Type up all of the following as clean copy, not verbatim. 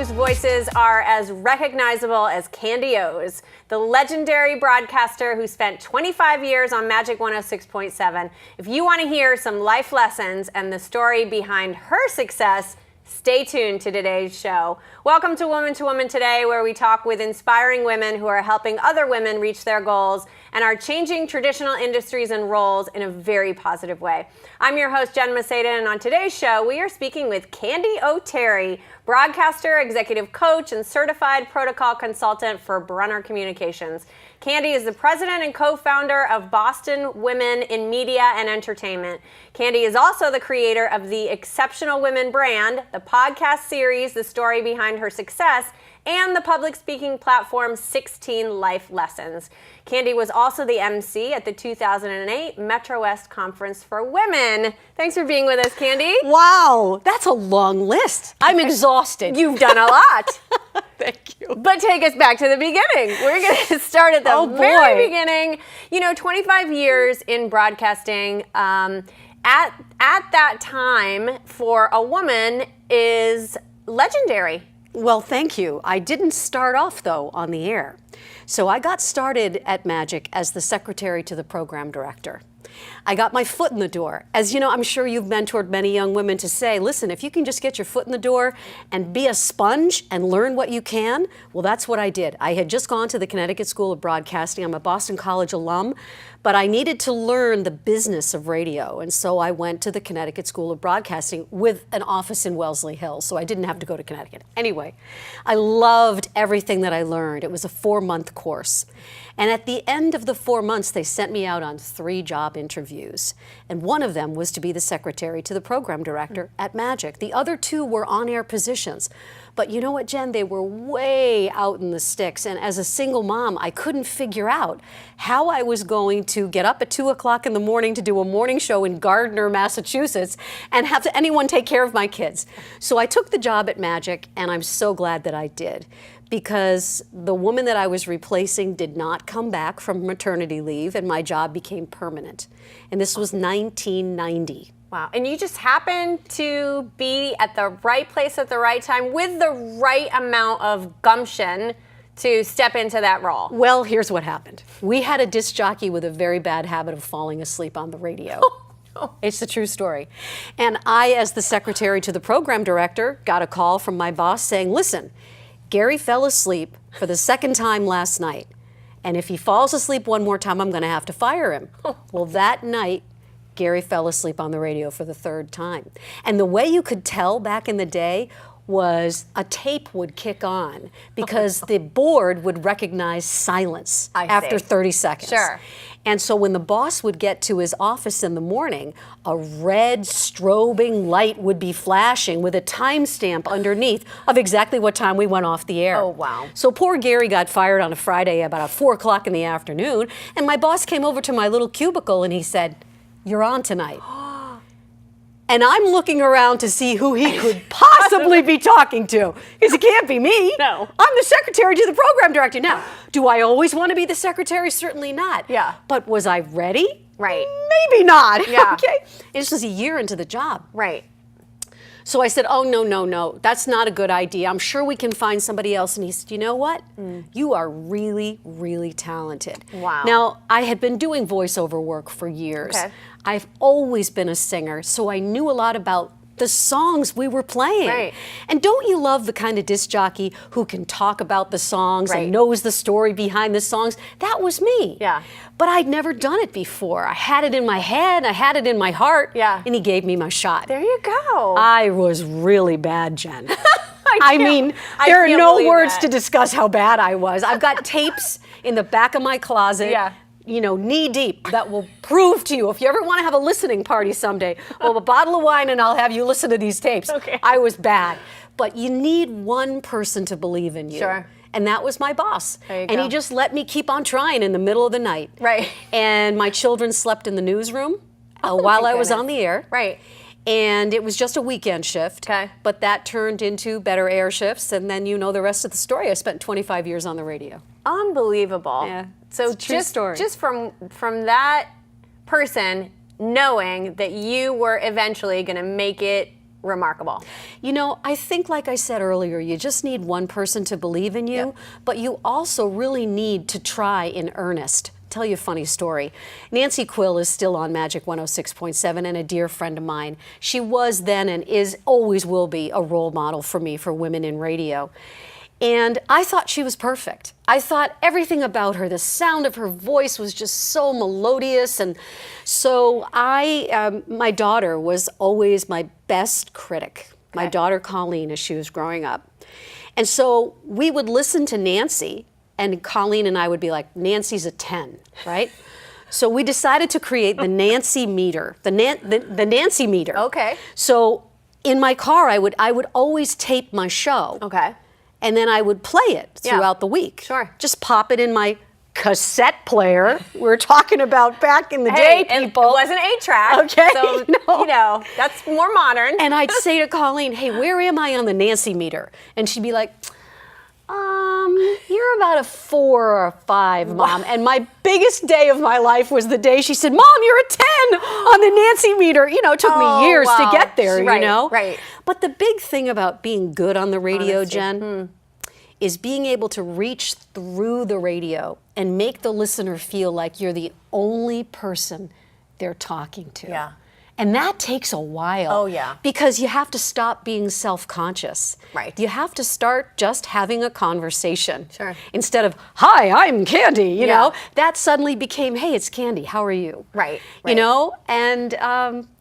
whose voices are as recognizable as Candy O's, the legendary broadcaster who spent 25 years on Magic 106.7. If you want to hear some life lessons and the story behind her success, stay tuned to today's show. Welcome to Woman today, where we talk with inspiring women who are helping other women reach their goals and are changing traditional industries and roles in a very positive way. I'm your host, Jen Maceda, and on today's show, we are speaking with Candy O. Terry, broadcaster, executive coach, and certified protocol consultant for BRUNNER Communications. Candy is the president and co-founder of Boston Women in Media and Entertainment. Candy is also the creator of the Exceptional Women brand, the podcast series, The Story Behind Her Success, and the public speaking platform 16 Life Lessons. Candy was also the MC at the 2008 METROWEST Conference for Women. Thanks for being with us, Candy. Wow, that's a long list. I'm exhausted. You've done a lot. Thank you. But take us back to the beginning. We're going to start at the very beginning. You know, 25 years in broadcasting. At that time, for a woman, is legendary. Well, thank you. I didn't start off, though, on the air. So I got started at Magic as the secretary to the program director. I got my foot in the door. As you know, I'm sure you've mentored many young women to say, listen, if you can just get your foot in the door and be a sponge and learn what you can, well, that's what I did. I had just gone to the Connecticut School of Broadcasting. I'm a Boston College alum, but I needed to learn the business of radio. And so I went to the Connecticut School of Broadcasting with an office in Wellesley Hills, so I didn't have to go to Connecticut. Anyway, I loved everything that I learned. It was a 4-month course. And at the end of the 4 months, they sent me out on 3 job interviews. And one of them was to be the secretary to the program director at Magic. The other 2 were on-air positions. But you know what, Jen? They were way out in the sticks. And as a single mom, I couldn't figure out how I was going to get up at 2 o'clock in the morning to do a morning show in Gardner, Massachusetts, and have anyone take care of my kids. So I took the job at Magic, and I'm so glad that I did, because the woman that I was replacing did not come back from maternity leave, and my job became permanent. And this was 1990. Wow. And you just happened to be at the right place at the right time with the right amount of gumption to step into that role. Well, here's what happened. We had a disc jockey with a very bad habit of falling asleep on the radio. It's the true story. And I, as the secretary to the program director, got a call from my boss saying, listen, Gary fell asleep for the 2nd time last night. And if he falls asleep one more time, I'm going to have to fire him. Well, that night, Gary fell asleep on the radio for the 3rd time. And the way you could tell back in the day was a tape would kick on because the board would recognize silence after 30 seconds. Sure. And so when the boss would get to his office in the morning, a red strobing light would be flashing with a timestamp underneath of exactly what time we went off the air. Oh, wow. So poor Gary got fired on a Friday about 4 o'clock in the afternoon, and my boss came over to my little cubicle and he said, "You're on tonight." And I'm looking around to see who he could possibly be talking to, because it can't be me. No. I'm the secretary to the program director. Now, do I always want to be the secretary? Certainly not. Yeah. But was I ready? Right. Maybe not. Yeah. Okay. This was a year into the job. Right. So I said, oh, no, that's not a good idea. I'm sure we can find somebody else. And he said, you know what? You are really, really talented. Wow. Now, I had been doing voiceover work for years. Okay. I've always been a singer, so I knew a lot about the songs we were playing. Right. And don't you love the kind of disc jockey who can talk about the songs Right. and knows the story behind the songs? That was me. Yeah. But I'd never done it before. I had it in my head, I had it in my heart, Yeah. and he gave me my shot. There you go. I was really bad, Jen. I there are can't no believe words that. to discuss how bad I was. I've got tapes in the back of my closet, Yeah. you know, knee deep, that will prove to you. If you ever want to have a listening party someday, well, a bottle of wine and I'll have you listen to these tapes. Okay. I was bad. But you need one person to believe in you. Sure. And that was my boss. There you and go. he just let me keep on trying in the middle of the night. Right. And my children slept in the newsroom while my I was goodness. on the air. Right. And it was just a weekend shift. Okay. But that turned into better air shifts, and then you know the rest of the story. I spent 25 years on the radio. Unbelievable. Yeah, So it's a true story. just from that person knowing that you were eventually going to make it remarkable. You know, I think, like I said earlier, you just need one person to believe in you, but you also really need to try in earnest. Tell you a funny story. Nancy Quill is still on Magic 106.7 and a dear friend of mine. She was then and is, always will be, a role model for me for women in radio. And I thought she was perfect. I thought everything about her, the sound of her voice was just so melodious. And so my daughter was always my best critic. My daughter Colleen, as she was growing up. And so we would listen to Nancy, and Colleen and I would be like, Nancy's a 10, right? So we decided to create the Nancy meter, the Nancy meter. Okay. So in my car, I would always tape my show. Okay. And then I would play it throughout the week. Sure. Just pop it in my cassette player. We're talking about back in the day, people. It wasn't 8-track. Okay. So, you know, that's more modern. And I'd say to Colleen, hey, where am I on the Nancy meter? And she'd be like, you're about a 4 or a 5, Mom. And my biggest day of my life was the day she said, Mom, you're a 10 on the Nancy meter. You know, it took me years to get there, you know? Right. But the big thing about being good on the radio, Jen, is being able to reach through the radio and make the listener feel like you're the only person they're talking to. Yeah. And that takes a while. Oh, yeah. Because you have to stop being self-conscious. Right. You have to start just having a conversation. Sure. Instead of, hi, I'm Candy, you know? That suddenly became, hey, it's Candy, how are you? Right. You know? And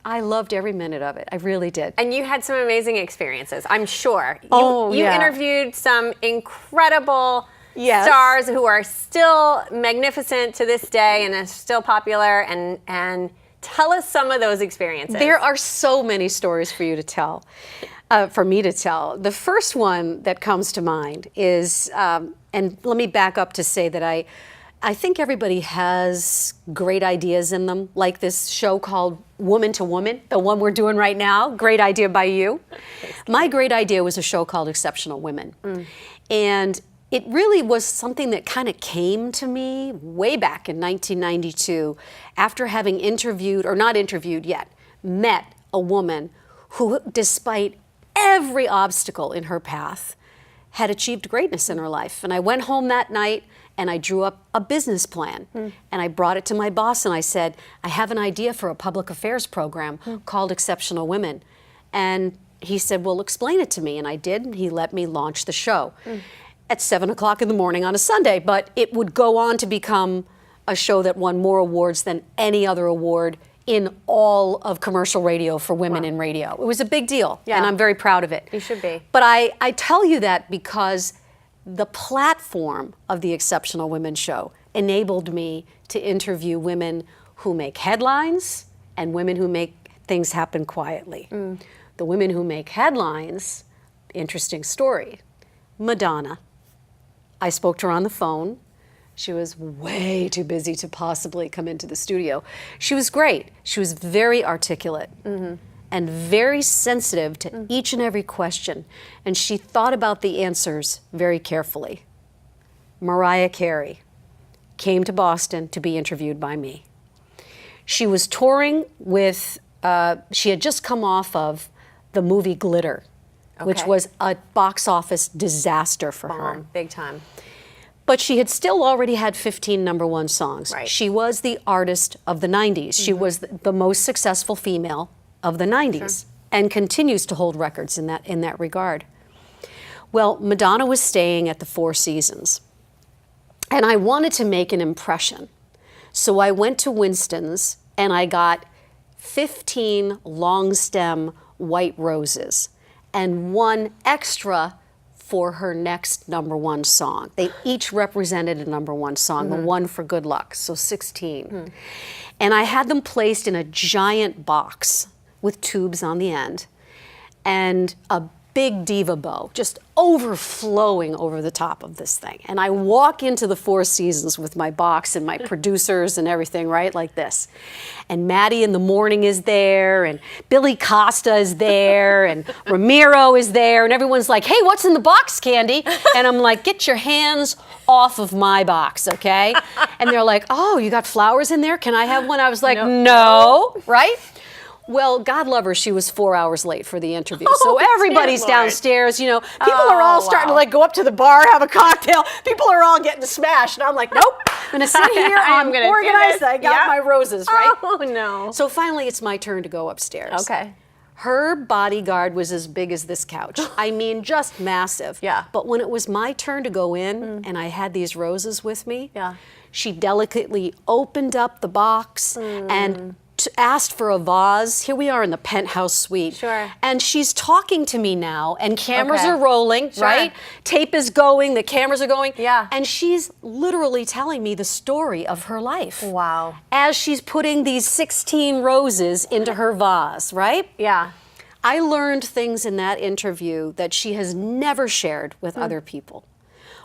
I loved every minute of it. I really did. And you had some amazing experiences, I'm sure. You yeah. interviewed some incredible stars who are still magnificent to this day and are still popular, and tell us some of those experiences. There are so many stories for you to tell, for me to tell. The first one that comes to mind is, and let me back up to say that I think everybody has great ideas in them, like this show called Woman to Woman, the one we're doing right now. Great idea by you. My great idea was a show called Exceptional Women. And it really was something that kind of came to me way back in 1992 after having interviewed, or not interviewed yet, met a woman who, despite every obstacle in her path, had achieved greatness in her life. And I went home that night and I drew up a business plan. And I brought it to my boss and I said, I have an idea for a public affairs program called Exceptional Women. And he said, well, explain it to me. And I did, and he let me launch the show. At 7 o'clock in the morning on a Sunday, but it would go on to become a show that won more awards than any other award in all of commercial radio for women in radio. It was a big deal, and I'm very proud of it. You should be. But I tell you that because the platform of the Exceptional Women show enabled me to interview women who make headlines and women who make things happen quietly. The women who make headlines, interesting story, Madonna. I spoke to her on the phone. She was way too busy to possibly come into the studio. She was great. She was very articulate and very sensitive to each and every question. And she thought about the answers very carefully. Mariah Carey came to Boston to be interviewed by me. She was touring with, she had just come off of the movie Glitter, which was a box office disaster for her. Big time. But she had still already had 15 #1 songs. Right. She was the artist of the 90s. She was the most successful female of the 90s and continues to hold records in that regard. Well, Madonna was staying at the Four Seasons, and I wanted to make an impression. So I went to Winston's and I got 15 long stem white roses and 1 extra for her next #1 song. They each represented a #1 song, the one for Good Luck, so 16. And I had them placed in a giant box with tubes on the end and a big diva bow just overflowing over the top of this thing. And I walk into the Four Seasons with my box and my producers and everything, right, like this. And Maddie in the Morning is there, and Billy Costa is there, and Ramiro is there, and everyone's like, hey, what's in the box, Candy? And I'm like, get your hands off of my box, okay? And they're like, oh, you got flowers in there? Can I have one? I was like, no, right? Well, God love her, she was 4 hours late for the interview. Oh, so everybody's dear Lord. downstairs, you know. People are all starting to like go up to the bar, have a cocktail. People are all getting smashed. And I'm like, nope, I'm gonna sit here, I'm gonna do organized, this. I got my roses, right? Oh, no. So finally it's my turn to go upstairs. Okay. Her bodyguard was as big as this couch. I mean, just massive. Yeah. But when it was my turn to go in and I had these roses with me, Yeah. she delicately opened up the box and asked for a vase. Here we are in the penthouse suite. Sure. And she's talking to me now, and cameras Okay. are rolling, Sure. right? Tape is going, the cameras are going. Yeah. And she's literally telling me the story of her life. Wow. As she's putting these 16 roses into her vase, right? Yeah. I learned things in that interview that she has never shared with other people.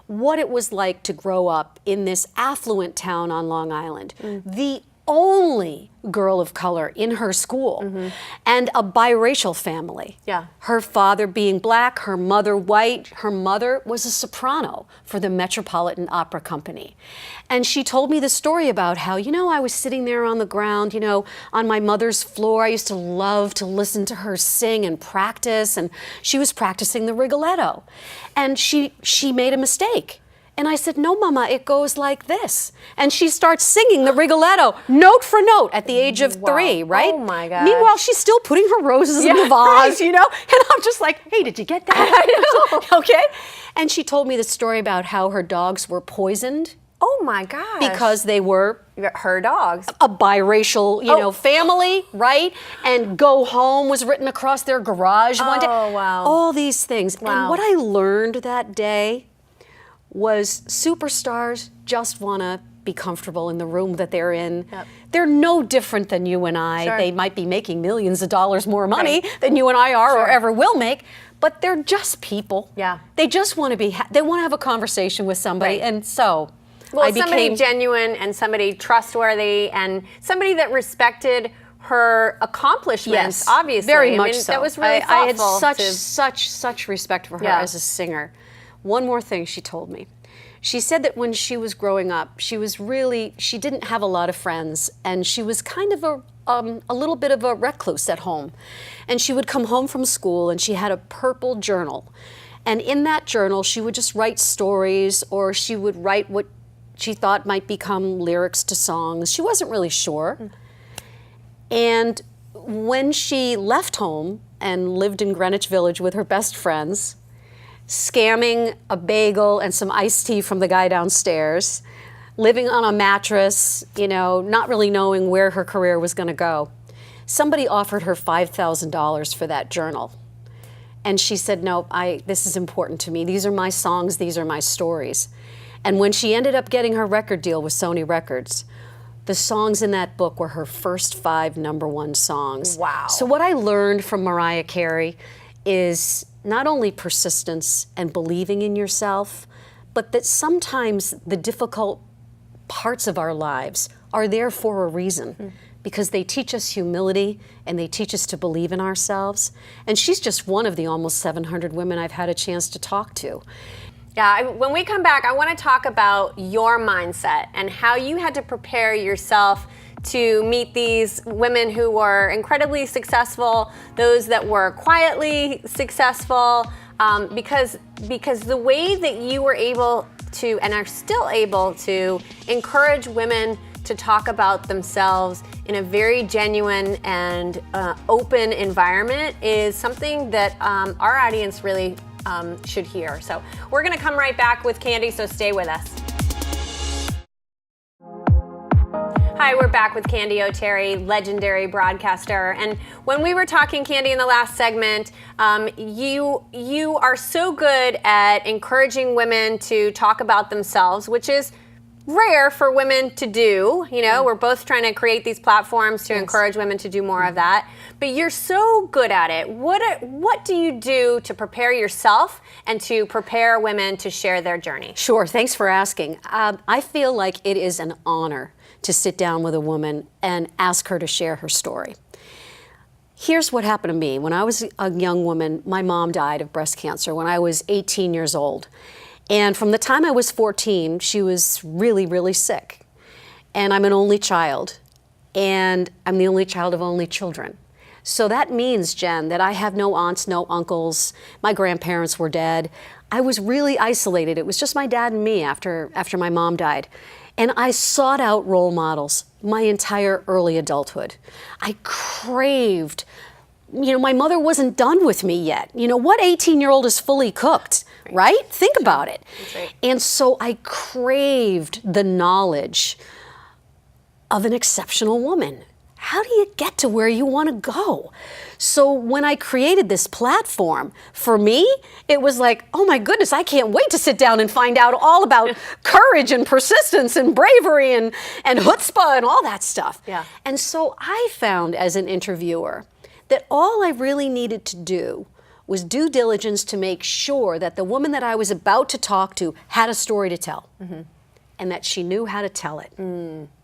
What it was like to grow up in this affluent town on Long Island, the only girl of color in her school, and a biracial family. Yeah. Her father being black, her mother white. Her mother was a soprano for the Metropolitan Opera Company. And she told me the story about how, you know, I was sitting there on the ground, you know, on my mother's floor. I used to love to listen to her sing and practice, and she was practicing the Rigoletto. And she made a mistake. And I said, no, Mama, it goes like this. And she starts singing the Rigoletto, note for note, at the age of 3, right? Oh, my gosh. Meanwhile, she's still putting her roses in the vase, right. you know? And I'm just like, hey, did you get that? I know. Okay? And she told me the story about how her dogs were poisoned Oh, my gosh. because they were her dogs. a biracial, you know, family, right? And Go Home was written across their garage one day. Oh, wow. All these things. Wow. And what I learned that day was superstars just want to be comfortable in the room that they're in. Yep. They're no different than you and I. Sure. They might be making millions of dollars more money Right. than you and I are or Sure. ever will make, but they're just people. Yeah. They just want to be, they want to have a conversation with somebody. Right. And so Well, I somebody became genuine and somebody trustworthy and somebody that respected her accomplishments, obviously. very I much mean, so. That was really I had thoughtful. such respect for her Yeah. as a singer. One more thing she told me. She said that when she was growing up, she didn't have a lot of friends, and she was kind of a little bit of a recluse at home. And she would come home from school, and she had a purple journal. And in that journal, she would just write stories, or she would write what she thought might become lyrics to songs. She wasn't really sure. And when she left home and lived in Greenwich Village with her best friends, scamming a bagel and some iced tea from the guy downstairs, living on a mattress, you know, not really knowing where her career was going to go, somebody offered her $5,000 for that journal. And she said, no, this is important to me. These are my songs, these are my stories. And when she ended up getting her record deal with Sony Records, the songs in that book were her first 5 #1 songs. Wow. So what I learned from Mariah Carey is not only persistence and believing in yourself, but that sometimes the difficult parts of our lives are there for a reason. Because they teach us humility and they teach us to believe in ourselves. And she's just one of the almost 700 women I've had a chance to talk to. Yeah, when we come back, I want to talk about your mindset and how you had to prepare yourself to meet these women who were incredibly successful, those that were quietly successful, because the way that you were able to and are still able to encourage women to talk about themselves in a very genuine and open environment is something that our audience really should hear. So we're going to come right back with Candy, so stay with us. Hi, we're back with Candy O'Terry, legendary broadcaster. And when we were talking, Candy, in the last segment, you are so good at encouraging women to talk about themselves, which is rare for women to do. You know, we're both trying to create these platforms to encourage women to do more of that. But you're so good at it. What do you do to prepare yourself and to prepare women to share their journey? Sure, thanks for asking. I feel like it is an honor to sit down with a woman and ask her to share her story. Here's what happened to me. When I was a young woman, my mom died of breast cancer when I was 18 years old. And from the time I was 14, she was really, really sick. And I'm an only child. And I'm the only child of only children. So that means, Jen, that I have no aunts, no uncles. My grandparents were dead. I was really isolated. It was just my dad and me after my mom died. And I sought out role models my entire early adulthood. I craved, my mother wasn't done with me yet. What 18-year-old is fully cooked, right? Think about it. That's right. And so I craved the knowledge of an exceptional woman. How do you get to where you want to go? So when I created this platform, for me, it was like, oh my goodness, I can't wait to sit down and find out all about courage and persistence and bravery and chutzpah and all that stuff. Yeah. And so I found as an interviewer that all I really needed to do was due diligence to make sure that the woman that I was about to talk to had a story to tell, and that she knew how to tell it.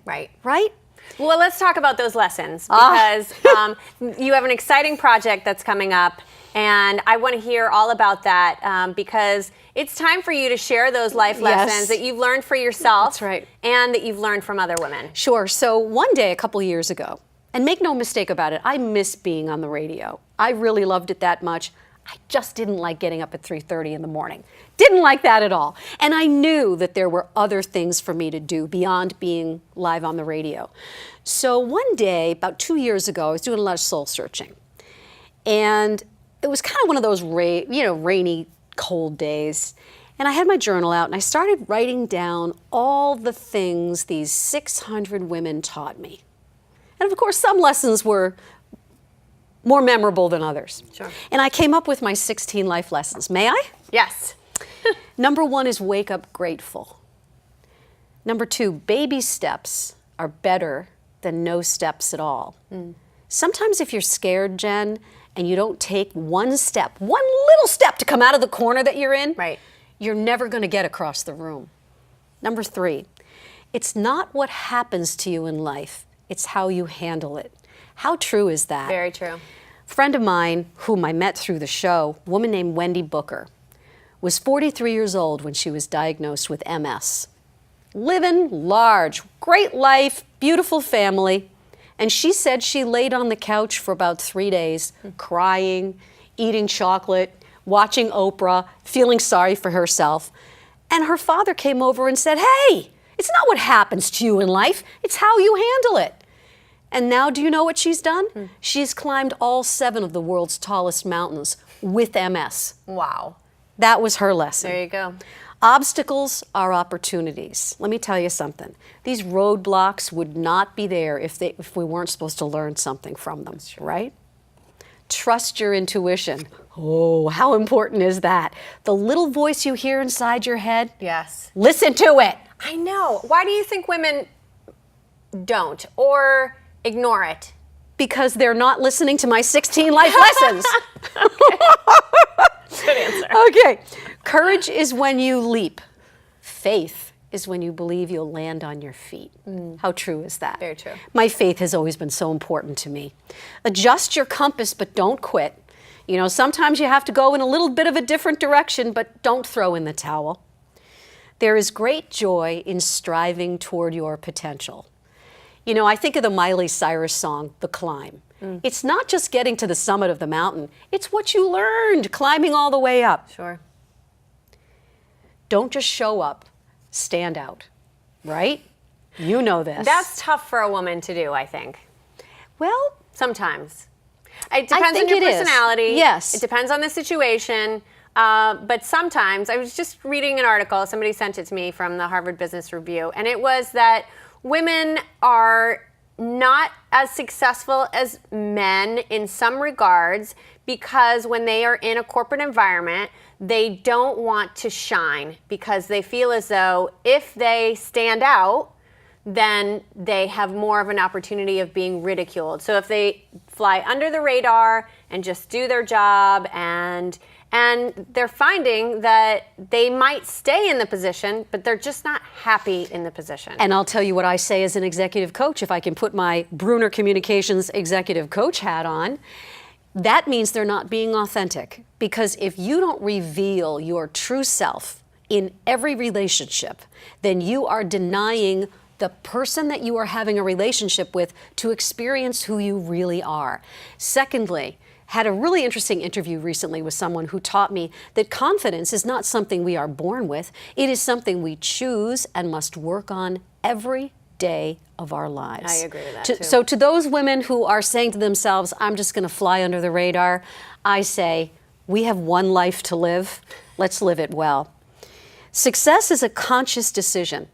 Right. Right? Well, let's talk about those lessons, because you have an exciting project that's coming up, and I want to hear all about that, because it's time for you to share those life lessons that you've learned for yourself. That's right. And that you've learned from other women. Sure. So one day, a couple years ago, and make no mistake about it, I miss being on the radio. I really loved it that much. I just didn't like getting up at 3:30 in the morning. Didn't like that at all. And I knew that there were other things for me to do beyond being live on the radio. So one day, about 2 years ago, I was doing a lot of soul searching. And it was kind of one of those rainy, cold days. And I had my journal out and I started writing down all the things these 600 women taught me. And of course, some lessons were more memorable than others. Sure. And I came up with my 16 life lessons. May I? Yes. Number 1 is wake up grateful. Number 2, baby steps are better than no steps at all. Sometimes if you're scared, Jen, and you don't take one little step to come out of the corner that you're in, Right. you're never going to get across the room. Number 3, it's not what happens to you in life, it's how you handle it. How true is that? Very true. A friend of mine, whom I met through the show, a woman named Wendy Booker, was 43 years old when she was diagnosed with MS. Living large, great life, beautiful family. And she said she laid on the couch for about 3 days, crying, eating chocolate, watching Oprah, feeling sorry for herself. And her father came over and said, hey, it's not what happens to you in life, it's how you handle it. And now do you know what she's done? She's climbed all 7 of the world's tallest mountains with MS. Wow. That was her lesson. There you go. Obstacles are opportunities. Let me tell you something. These roadblocks would not be there if we weren't supposed to learn something from them, right? Trust your intuition. Oh, how important is that? The little voice you hear inside your head, Yes. listen to it. I know. Why do you think women don't or ignore it? Because they're not listening to my 16 life lessons. Good answer. Okay. Courage is when you leap. Faith is when you believe you'll land on your feet. How true is that? Very true. My faith has always been so important to me. Adjust your compass, but don't quit. Sometimes you have to go in a little bit of a different direction, but don't throw in the towel. There is great joy in striving toward your potential. I think of the Miley Cyrus song, The Climb. It's not just getting to the summit of the mountain. It's what you learned climbing all the way up. Sure. Don't just show up, stand out, right? You know this. That's tough for a woman to do, I think. Well, Sometimes. It depends think on your it is. personality. Yes. It depends on the situation. But sometimes, I was just reading an article, somebody sent it to me from the Harvard Business Review, and it was that women are not as successful as men in some regards because when they are in a corporate environment, they don't want to shine because they feel as though if they stand out, then they have more of an opportunity of being ridiculed. So if they fly under the radar and just do their job and they're finding that they might stay in the position, but they're just not happy in the position. and I'll tell you what I say as an executive coach, if I can put my BRUNNER Communications executive coach hat on, that means they're not being authentic. Because if you don't reveal your true self in every relationship, then you are denying the person that you are having a relationship with to experience who you really are. Secondly, had a really interesting interview recently with someone who taught me that confidence is not something we are born with. It is something we choose and must work on every day of our lives. I agree with that too. So to those women who are saying to themselves, I'm just going to fly under the radar, I say, we have one life to live. Let's live it well. Success is a conscious decision.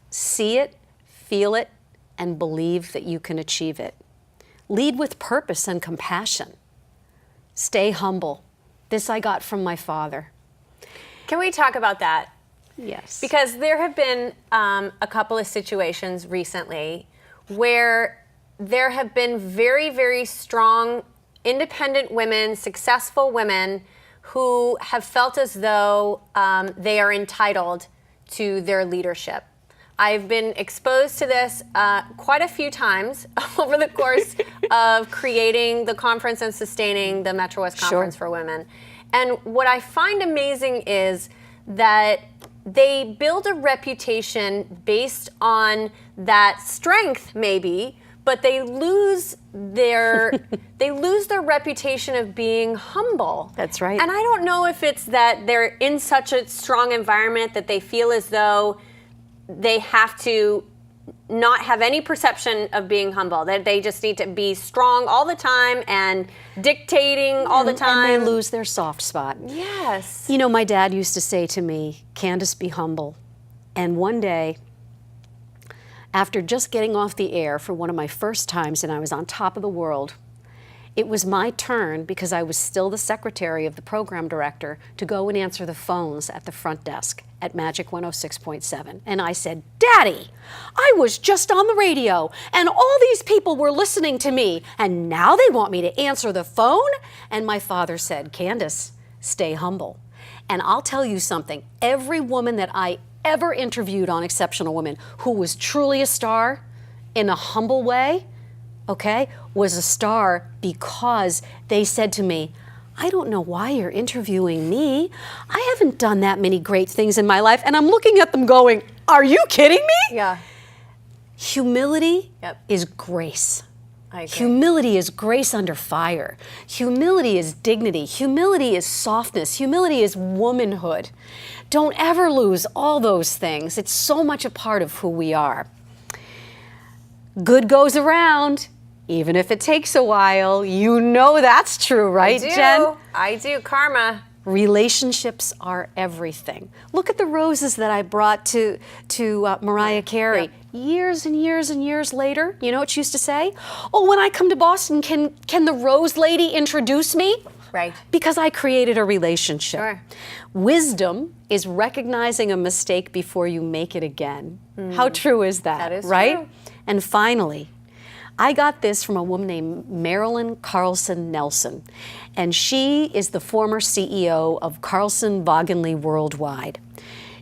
See it, feel it, and believe that you can achieve it. Lead with purpose and compassion. Stay humble. This I got from my father. Can we talk about that? Yes. Because there have been a couple of situations recently where there have been very, very strong, independent women, successful women who have felt as though they are entitled to their leadership. I've been exposed to this quite a few times over the course of creating the conference and sustaining the METROWEST Conference for Women. And what I find amazing is that they build a reputation based on that strength, maybe, but they lose their reputation of being humble. That's right. And I don't know if it's that they're in such a strong environment that they feel as though they have to not have any perception of being humble, that they just need to be strong all the time and dictating all the time. And they lose their soft spot. Yes. You know, my dad used to say to me, Candace, be humble. And one day, after just getting off the air for one of my first times and I was on top of the world, it was my turn, because I was still the secretary of the program director, to go and answer the phones at the front desk at Magic 106.7. And I said, Daddy, I was just on the radio and all these people were listening to me and now they want me to answer the phone? And my father said, Candace, stay humble. And I'll tell you something, every woman that I ever interviewed on Exceptional Women who was truly a star in a humble way, okay, was a star because they said to me, I don't know why you're interviewing me. I haven't done that many great things in my life. And I'm looking at them going, are you kidding me? Yeah. Humility is grace. I agree. Humility is grace under fire. Humility is dignity. Humility is softness. Humility is womanhood. Don't ever lose all those things. It's so much a part of who we are. Good goes around, even if it takes a while. You know that's true, right, Jen? I do. Karma. Relationships are everything. Look at the roses that I brought to Mariah Carey. Yep. Years and years and years later, you know what she used to say? Oh, when I come to Boston, can the rose lady introduce me? Right. Because I created a relationship. Sure. Wisdom is recognizing a mistake before you make it again. How true is that? That is right? true. And finally, I got this from a woman named Marilyn Carlson Nelson, and she is the former CEO of Carlson Vaughanley Worldwide.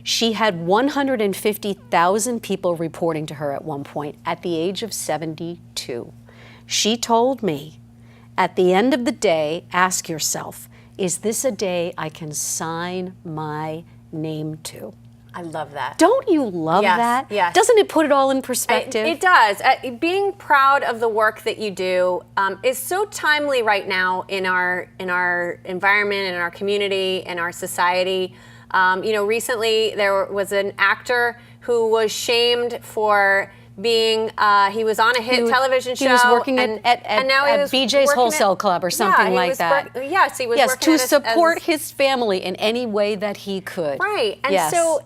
She had 150,000 people reporting to her at one point at the age of 72. She told me, at the end of the day, ask yourself, is this a day I can sign my name to? I love that. Don't you love that? Yes. Doesn't it put it all in perspective? It does. Being proud of the work that you do is so timely right now in our environment, in our community, in our society. Recently there was an actor who was shamed for being, he was on a hit television show. He was working and now at BJ's Wholesale Club or something like that. Yes, he was working to support his family in any way that he could. Right, and so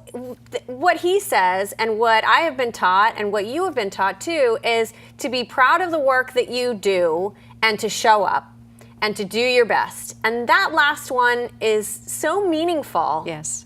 what he says and what I have been taught and what you have been taught too is to be proud of the work that you do and to show up and to do your best. And that last one is so meaningful. Yes.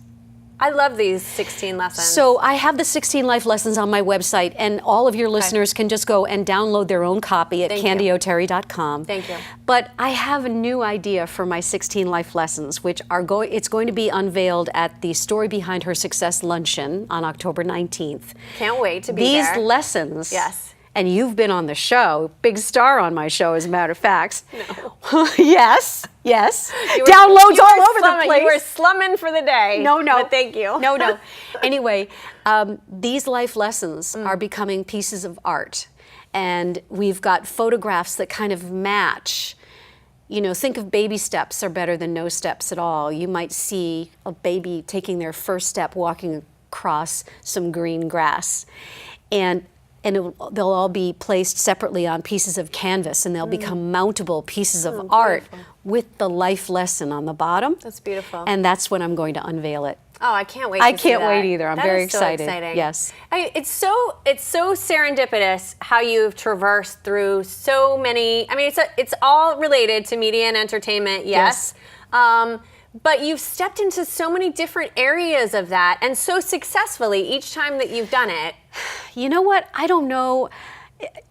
I love these 16 lessons. So I have the 16 life lessons on my website, and all of your listeners can just go and download their own copy at candyoterry.com. Thank you. But I have a new idea for my 16 life lessons, which are it's going to be unveiled at the Story Behind Her Success Luncheon on October 19th. Can't wait to be there. These there. lessons. Yes. And you've been on the show, big star on my show, as a matter of fact. No. yes. Downloads all over the place. You were slumming for the day. No. But thank you. No. Anyway, these life lessons are becoming pieces of art. And we've got photographs that kind of match. You know, think of baby steps are better than no steps at all. You might see a baby taking their first step walking across some green grass. And they'll all be placed separately on pieces of canvas, and they'll become mountable pieces of art with the life lesson on the bottom. That's beautiful. And that's when I'm going to unveil it. Oh, I can't wait. I to see can't that. wait either. I'm That very is so excited. exciting. Yes. It's so serendipitous how you've traversed through so many. I mean, it's all related to media and entertainment, yes. But you've stepped into so many different areas of that, and so successfully each time that you've done it. You know what? I don't know.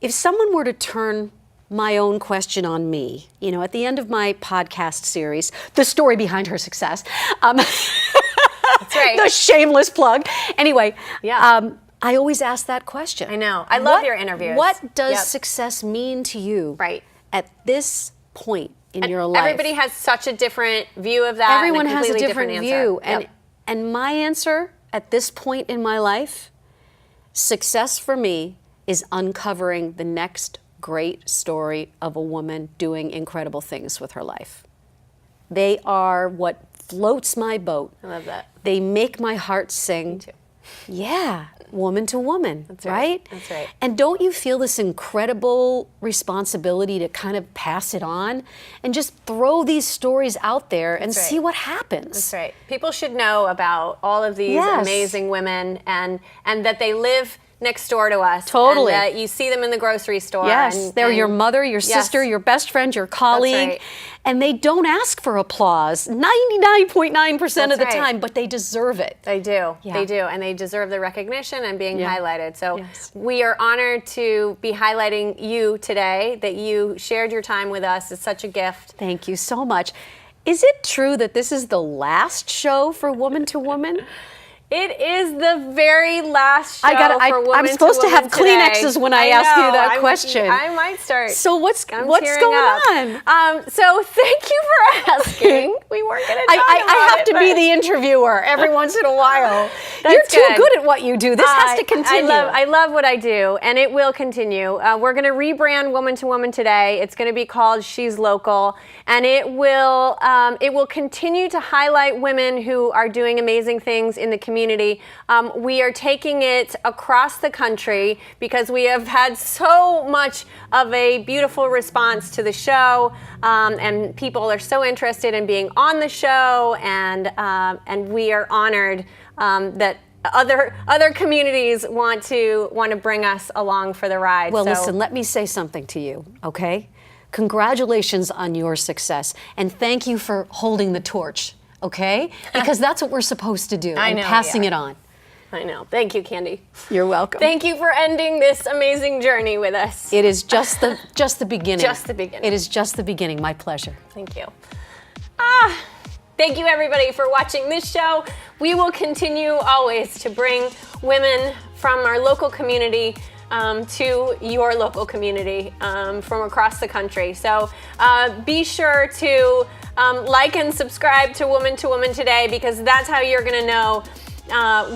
If someone were to turn my own question on me, you know, at the end of my podcast series, The Story Behind Her Success. That's right. The shameless plug. Anyway, Yeah. I always ask that question. I know. I love your interviews. What does Yep. success mean to you Right. at this point in your life? Everybody has such a different view of that. Everyone and a has a completely different answer. view. Yep. And my answer at this point in my life, success for me is uncovering the next great story of a woman doing incredible things with her life. They are what floats my boat. I love that. They make my heart sing. Me too. Yeah, woman to woman, That's right? right. That's right. And don't you feel this incredible responsibility to kind of pass it on and just throw these stories out there and That's right. see what happens? That's right. People should know about all of these Yes. amazing women and that they live next door to us. Totally. And that you see them in the grocery store. Yes, they're your mother, your sister, your best friend, your colleague, right. and they don't ask for applause 99.9% of the That's right. time, but they deserve it. They do. Yeah. They do. And they deserve the recognition and being Yeah. highlighted. So Yes. we are honored to be highlighting you today, that you shared your time with us. It's such a gift. Thank you so much. Is it true that this is the last show for Woman to Woman? It is the very last show for Woman I'm supposed to Woman have today. Kleenexes when I ask you that question. I might start. So what's I'm going tearing up. on? So thank you for asking. We weren't going to talk I about have it, to be but- the interviewer every once in a while. That's You're too good. good at what you do. This has to continue. I love what I do, and it will continue. We're going to rebrand Woman to Woman today. It's going to be called She's Local, and it will continue to highlight women who are doing amazing things in the community. We are taking it across the country because we have had so much of a beautiful response to the show, and people are so interested in being on the show, and we are honored that other communities want to bring us along for the ride. Well, So- listen, let me say something to you, okay? Congratulations on your success, and thank you for holding the torch, okay? Because that's what we're supposed to do, I and know, passing yeah. it on. I know. Thank you, Candy. You're welcome. Thank you for ending this amazing journey with us. It is just the beginning. Just the beginning. It is just the beginning. My pleasure. Thank you. Thank you, everybody, for watching this show. We will continue always to bring women from our local community to your local community from across the country. So be sure to like and subscribe to Woman Today, because that's how you're going to know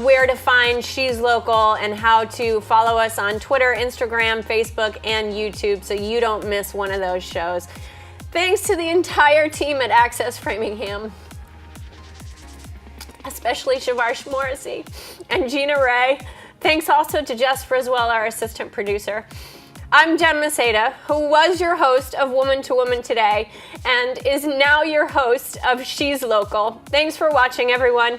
where to find She's Local and how to follow us on Twitter, Instagram, Facebook, and YouTube so you don't miss one of those shows. Thanks to the entire team at Access Framingham, especially Shavarsh Morrissey and Gina Ray. Thanks also to Jess Friswell, our assistant producer. I'm Jen Maceda, who was your host of Woman to Woman Today and is now your host of She's Local. Thanks for watching, everyone.